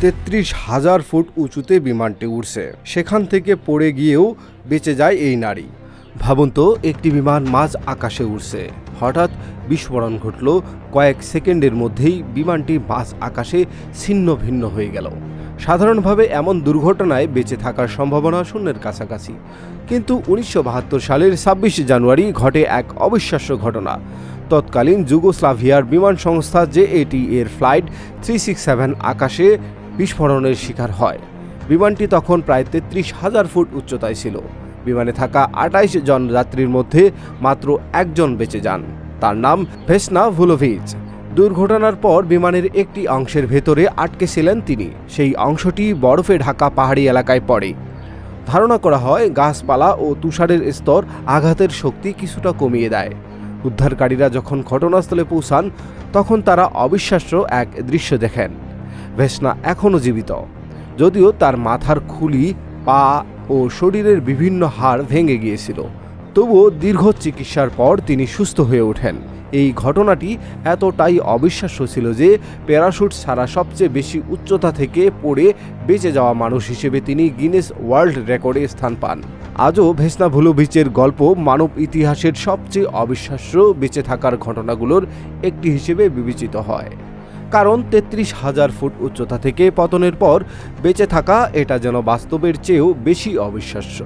33,000 foot উঁচুতে বিমানটি উড়ছে, সেখান থেকে পড়ে গিয়েও বেঁচে যায় এই নারী। ভাবুন তো, একটি বিমান মাঝ আকাশে উড়ছে, হঠাৎ বিস্ফোরণ ঘটল, কয়েক সেকেন্ডের মধ্যেই বিমানটি মাঝ আকাশে ছিন্ন ভিন্ন হয়ে গেল। সাধারণভাবে এমন দুর্ঘটনায় বেঁচে থাকার সম্ভাবনা শূন্যের কাছাকাছি, কিন্তু 1972 সালের 26 জানুয়ারি ঘটে এক অবিশ্বাস্য ঘটনা। তৎকালীন যুগোস্লাভিয়ার বিমান সংস্থা জেএটি এর ফ্লাইট 367 আকাশে বিস্ফোরণের শিকার হয়। বিমানটি তখন প্রায় 33,000 ফুট উচ্চতায় ছিল। বিমানে থাকা 28 জন যাত্রীর মধ্যে মাত্র একজন বেঁচে যান, তার নাম ভেসনা ভুলোভিচ। দুর্ঘটনার পর বিমানের একটি অংশের ভেতরে আটকে ছিলেন তিনি। সেই অংশটি বরফে ঢাকা পাহাড়ি এলাকায় পড়ে। ধারণা করা হয় গাছপালা ও তুষারের স্তর আঘাতের শক্তি কিছুটা কমিয়ে দেয়। উদ্ধারকারীরা যখন ঘটনাস্থলে পৌঁছান তখন তারা অবিশ্বাস্য এক দৃশ্য দেখেন। ভেসনা এখনও জীবিত, যদিও তার মাথার খুলি, পা ও শরীরের বিভিন্ন হাড় ভেঙে গিয়েছিল। তবুও দীর্ঘ চিকিৎসার পর তিনি সুস্থ হয়ে ওঠেন। এই ঘটনাটি এতটাই অবিশ্বাস্য ছিল যে প্যারাশুট ছাড়া সবচেয়ে বেশি উচ্চতা থেকে পড়ে বেঁচে যাওয়া মানুষ হিসেবে তিনি গিনেস ওয়ার্ল্ড রেকর্ডে স্থান পান। আজও ভেসনা ভুলোভিচের গল্প মানব ইতিহাসের সবচেয়ে অবিশ্বাস্য বেঁচে থাকার ঘটনাগুলোর একটি হিসেবে বিবেচিত হয়। কারণ 33,000 ফুট উচ্চতা থেকে পতনের পর বেঁচে থাকা, এটা যেন বাস্তবের চেয়েও বেশি অবিশ্বাস্য।